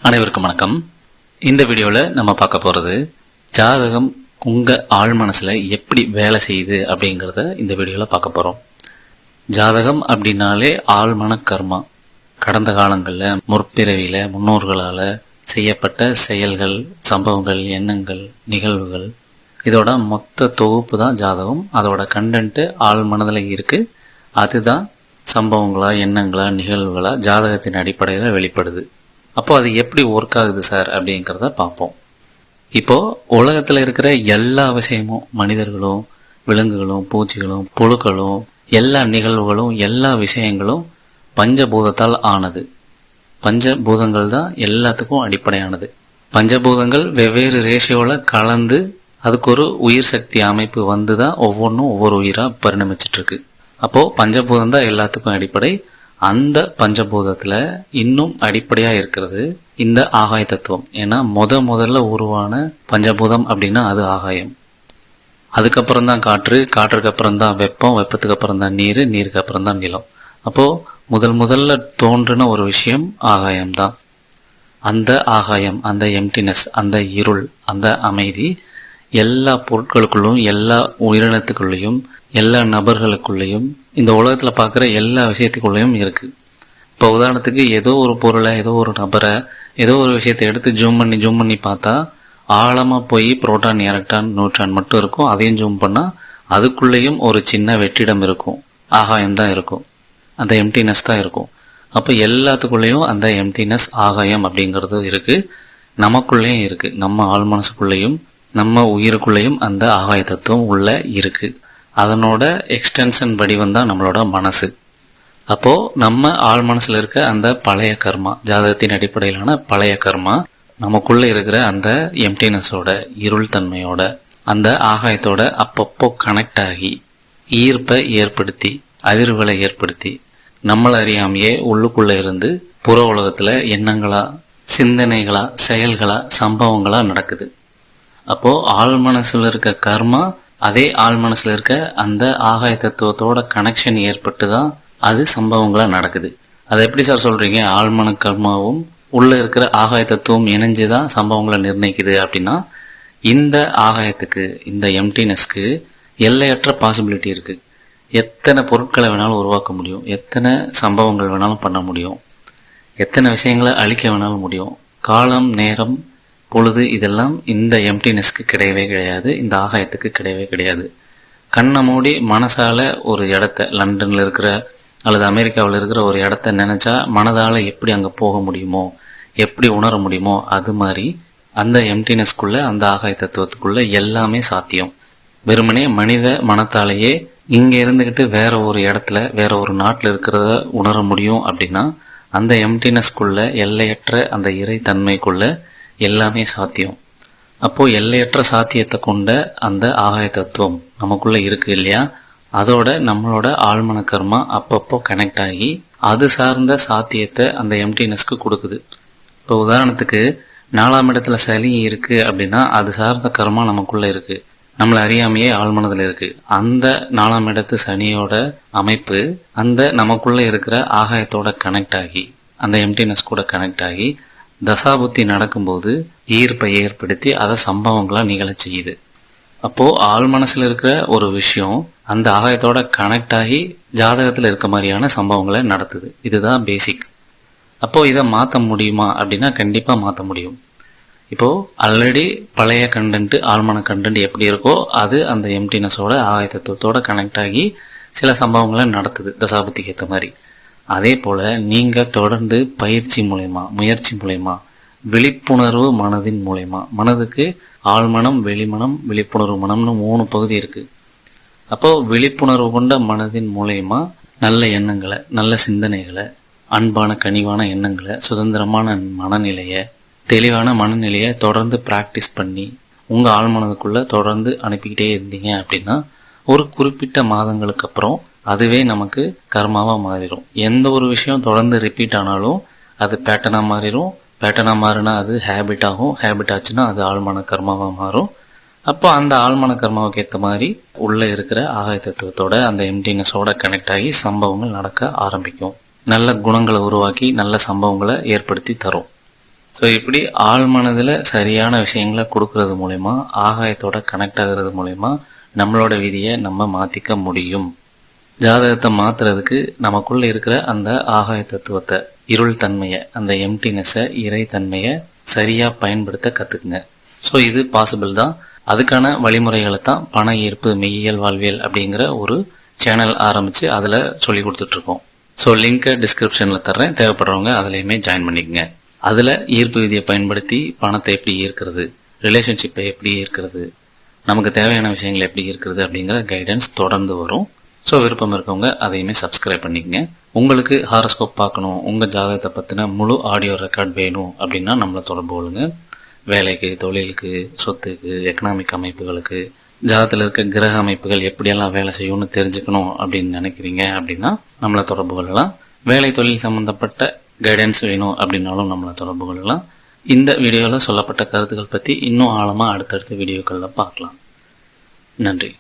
அனைவருக்கும் வணக்கம். இந்த வீடியோவில் நம்ம பார்க்க போகிறது ஜாதகம் உங்கள் ஆழ் மனசில் எப்படி வேலை செய்யுது அப்படிங்கிறத இந்த வீடியோவில் பார்க்க போகிறோம். ஜாதகம் அப்படின்னாலே ஆழ்மன கர்மா, கடந்த காலங்களில் முற்பிறவியில் முன்னோர்களால் செய்யப்பட்ட செயல்கள், சம்பவங்கள், எண்ணங்கள், நிகழ்வுகள், இதோட மொத்த தொகுப்பு தான் ஜாதகம். அதோட கண்டென்ட்டு ஆழ் மனதில் இருக்குது. அதுதான் சம்பவங்களா, எண்ணங்களா, நிகழ்வுகளா ஜாதகத்தின் அடிப்படையில் வெளிப்படுது. அப்போ அது எப்படி ஒர்க் ஆகுது சார் அப்படிங்கிறத பார்ப்போம். இப்போது உலகத்தில் இருக்கிற எல்லா விஷயமும், மனிதர்களும், விலங்குகளும், பூச்சிகளும், புழுக்களும், எல்லா நிகழ்வுகளும், எல்லா விஷயங்களும் பஞ்சபூதத்தால் ஆனது. பஞ்சபூதங்கள் தான் எல்லாத்துக்கும் அடிப்படையானது. பஞ்சபூதங்கள் வெவ்வேறு ரேஷியோவில் கலந்து அதுக்கு ஒரு உயிர் சக்தி அமைப்பு வந்து தான் ஒவ்வொன்றும் ஒவ்வொரு உயிராக பரிணமிச்சிட்ருக்கு. அப்போது பஞ்சபூதம் தான் எல்லாத்துக்கும் அடிப்படை. அந்த பஞ்சபூதத்தில் இன்னும் அடிப்படையாக இருக்கிறது இந்த ஆகாய தத்துவம். ஏன்னா முதல்ல உருவான பஞ்சபூதம் அப்படின்னா அது ஆகாயம். அதுக்கப்புறம் தான் காற்று, காற்றுக்கு அப்புறம் தான் வெப்பம், வெப்பத்துக்கு அப்புறம் தான் நீர், நீருக்கு அப்புறம் தான் நிலம். அப்போது முதல்ல தோன்றின ஒரு விஷயம் ஆகாயம்தான். அந்த ஆகாயம், அந்த எம்டினஸ், அந்த இருள், அந்த அமைதி எல்லா பொருட்களுக்குள்ளும், எல்லா உயிரினத்துக்குள்ளேயும், எல்லா நபர்களுக்குள்ளேயும், இந்த உலகத்தில் பார்க்குற எல்லா விஷயத்துக்குள்ளேயும் இருக்குது. இப்போ உதாரணத்துக்கு ஏதோ ஒரு பொருளை, ஏதோ ஒரு நபரை, ஏதோ ஒரு விஷயத்தை எடுத்து ஜூம் பண்ணி பார்த்தா ஆழமாக போய் புரோட்டான், எலக்ட்ரான், நியூட்ரான் மட்டும் இருக்கும். அதையும் ஜூம் பண்ணால் அதுக்குள்ளேயும் ஒரு சின்ன வெற்றிடம் இருக்கும், ஆகாயம் தான் இருக்கும், அந்த எம்டினஸ் தான் இருக்கும். அப்போ எல்லாத்துக்குள்ளேயும் அந்த எம்டினஸ், ஆகாயம் அப்படிங்கிறது இருக்குது. நமக்குள்ளேயும் இருக்குது. நம்ம ஆழ் மனசுக்குள்ளேயும் நம்ம உயிருக்குள்ளேயும் அந்த ஆகாய தத்துவம் உள்ள இருக்குது. அதனோட எக்ஸ்டென்ஷன் வடிவம் தான் நம்மளோட மனசு. அப்போது நம்ம ஆழ் மனசில் இருக்க அந்த பழைய கர்மா, ஜாதகத்தின் அடிப்படையிலான பழைய கர்மா, நமக்குள்ளே இருக்கிற அந்த எம்டினஸோட, இருள் தன்மையோட, அந்த ஆகாயத்தோட அப்பப்போ கனெக்ட் ஆகி ஈர்ப்பை ஏற்படுத்தி, அதிர்வுகளை ஏற்படுத்தி, நம்மளை அறியாமையே உள்ளுக்குள்ளே இருந்து புற உலகத்தில் எண்ணங்களா, சிந்தனைகளா, செயல்களா, சம்பவங்களா நடக்குது. அப்போது ஆழ் மனசில் இருக்க கர்மா அதே ஆழ் மனசில் இருக்க அந்த ஆகாய தத்துவத்தோட கனெக்ஷன் ஏற்பட்டு தான் அது சம்பவங்களாக நடக்குது. அதை எப்படி சார் சொல்கிறீங்க? ஆழ்மன கர்மாவும் உள்ளே இருக்கிற ஆகாய தத்துவம் இணைஞ்சு தான் சம்பவங்களை நிர்ணயிக்குது அப்படின்னா, இந்த ஆகாயத்துக்கு, இந்த எம்டினஸ்க்கு எல்லையற்ற பாசிபிலிட்டி இருக்குது. எத்தனை பொருட்களை வேணாலும் உருவாக்க முடியும், எத்தனை சம்பவங்கள் வேணாலும் பண்ண முடியும், எத்தனை விஷயங்களை அழிக்க வேணாலும் முடியும். காலம், நேரம், பொழுது இதெல்லாம் இந்த எம்டினஸ்க்கு கிடையவே கிடையாது, இந்த ஆகாயத்துக்கு கிடையவே கிடையாது. கண்ணை மூடி மனசால ஒரு இடத்த, லண்டனில் இருக்கிற அல்லது அமெரிக்காவில் இருக்கிற ஒரு இடத்த நினைச்சா மனதால் எப்படி அங்கே போக முடியுமோ, எப்படி உணர முடியுமோ, அது மாதிரி அந்த எம்டினஸ்குள்ள, அந்த ஆகாய தத்துவத்துக்குள்ள எல்லாமே சாத்தியம். வெறுமனே மனித மனத்தாலேயே இங்கே இருந்துக்கிட்டு வேற ஒரு இடத்துல, வேற ஒரு நாட்டில் இருக்கிறத உணர முடியும் அப்படின்னா, அந்த எம்டினஸ்குள்ள, எல்லையற்ற அந்த இறை தன்மைக்குள்ள எல்லாமே சாத்தியம். அப்போது எல்லையற்ற சாத்தியத்தை கொண்ட அந்த ஆகாய தத்துவம் நமக்குள்ளே இருக்குது இல்லையா? அதோட நம்மளோட ஆழ்மன கர்மா அப்பப்போ கனெக்ட் ஆகி அது சார்ந்த சாத்தியத்தை அந்த எம்டினஸ்க்கு கொடுக்குது. இப்போ உதாரணத்துக்கு 4ஆம் இடத்துல சனி இருக்குது அப்படின்னா அது சார்ந்த கர்மா நமக்குள்ளே இருக்குது, நம்மளை அறியாமையே ஆழ்மனதில் இருக்குது. அந்த 4ஆம் இடத்து சனியோட அமைப்பு அந்த நமக்குள்ளே இருக்கிற ஆகாயத்தோட கனெக்ட் ஆகி, அந்த எம்டினஸ் கூட கனெக்ட் ஆகி தசாபுத்தி நடக்கும்போது ஈர்ப்பை ஏற்படுத்தி அதை சம்பவங்களாக நிகழ செய்யுது. அப்போது ஆழ் மனசில் இருக்கிற ஒரு விஷயம் அந்த ஆகாயத்தோட கனெக்ட் ஆகி ஜாதகத்தில் இருக்க மாதிரியான சம்பவங்களை நடத்துது. இதுதான் பேசிக். அப்போது இதை மாற்ற முடியுமா அப்படின்னா கண்டிப்பாக மாற்ற முடியும். இப்போது ஆல்ரெடி பழைய கண்டென்ட்டு, ஆழ்மன கண்டென்ட் எப்படி இருக்கோ அது அந்த எம்டினஸோட, ஆகாய தத்துவத்தோட கனெக்ட் ஆகி சில சம்பவங்களை நடத்துது தசாபுத்திக்கு ஏற்ற மாதிரி. அதே போல் நீங்கள் தொடர்ந்து பயிற்சி மூலயமா, முயற்சி மூலயமா, விழிப்புணர்வு மனதின் மூலயமா, மனதுக்கு ஆழ்மனம், வெளிமனம், விழிப்புணர்வு மனம்னு 3 பகுதி இருக்குது. அப்போது விழிப்புணர்வு கொண்ட மனதின் மூலயமா நல்ல எண்ணங்களை, நல்ல சிந்தனைகளை, அன்பான கனிவான எண்ணங்களை, சுதந்திரமான மனநிலையை, தெளிவான மனநிலையை தொடர்ந்து ப்ராக்டிஸ் பண்ணி உங்கள் ஆழ்மனதுக்குள்ளே தொடர்ந்து அனுப்பிக்கிட்டே இருந்தீங்க அப்படின்னா ஒரு குறிப்பிட்ட மாதங்களுக்கு அப்புறம் அதுவே நமக்கு கர்மாவாக மாறிடும். எந்த ஒரு விஷயம் தொடர்ந்து ரிப்பீட் ஆனாலும் அது பேட்டர்னாக மாறிடும். பேட்டர்னாக மாறினா அது ஹேபிட் ஆகும். ஹேபிட் ஆச்சுன்னா அது ஆழ்மன கர்மாவாக மாறும். அப்போ அந்த ஆழ்மன கர்மாவுக்கு ஏற்ற மாதிரி உள்ளே இருக்கிற ஆகாய தத்துவத்தோட, அந்த எம்டினஸோட கனெக்ட் ஆகி சம்பவங்கள் நடக்க ஆரம்பிக்கும். நல்ல குணங்களை உருவாக்கி நல்ல சம்பவங்களை ஏற்படுத்தி தரும். ஸோ இப்படி ஆழ் மனதில் சரியான விஷயங்களை கொடுக்கறது மூலயமா, ஆகாயத்தோட கனெக்ட் ஆகிறது மூலயமா நம்மளோட விதியை நம்ம மாற்றிக்க முடியும். ஜாதகத்தை மாற்றுறதுக்கு நமக்குள்ள இருக்கிற அந்த ஆகாய தத்துவத்தை, இருள் தன்மையை, அந்த எம்டினஸை, இறை தன்மையை சரியாக பயன்படுத்த கற்றுக்குங்க. ஸோ இது பாசிபிள் தான். அதுக்கான வழிமுறைகளை தான் பண ஈர்ப்பு மெய்யியல் வாழ்வியல் அப்படிங்கிற ஒரு சேனல் ஆரம்பித்து அதில் சொல்லி கொடுத்துட்ருக்கோம். ஸோ லிங்கை டிஸ்கிரிப்ஷனில் தர்றேன், தேவைப்படுறவங்க அதுலேயுமே ஜாயின் பண்ணிக்கங்க. அதில் ஈர்ப்பு விதியை பயன்படுத்தி பணத்தை எப்படி ஈர்க்கிறது, ரிலேஷன்ஷிப்பை எப்படி ஈர்க்கிறது, நமக்கு தேவையான விஷயங்கள் எப்படி இருக்கிறது அப்படிங்கிற கைடன்ஸ் தொடர்ந்து வரும். ஸோ விருப்பம் இருக்கவங்க அதையுமே சப்ஸ்கிரைப் பண்ணிக்கங்க. உங்களுக்கு ஹாரோஸ்கோப் பார்க்கணும், உங்கள் ஜாதகத்தை பற்றின முழு ஆடியோ ரெக்கார்ட் வேணும் அப்படின்னா நம்மளை தொடர்பு கொள்ளுங்க. வேலைக்கு, தொழிலுக்கு, சொத்துக்கு, எக்கனாமிக் அமைப்புகளுக்கு, ஜாதகத்தில் இருக்க கிரக அமைப்புகள் எப்படியெல்லாம் வேலை செய்யும்னு தெரிஞ்சுக்கணும் அப்படின்னு நினைக்கிறீங்க அப்படின்னா நம்மளை தொடர்பு கொள்ளலாம். வேலை தொழில் சம்மந்தப்பட்ட கைடன்ஸ் வேணும் அப்படின்னாலும் நம்மளை தொடர்பு கொள்ளலாம். இந்த வீடியோவில் சொல்லப்பட்ட கருத்துக்கள் பற்றி இன்னும் ஆழமாக அடுத்தடுத்த வீடியோக்களில் பார்க்கலாம். நன்றி.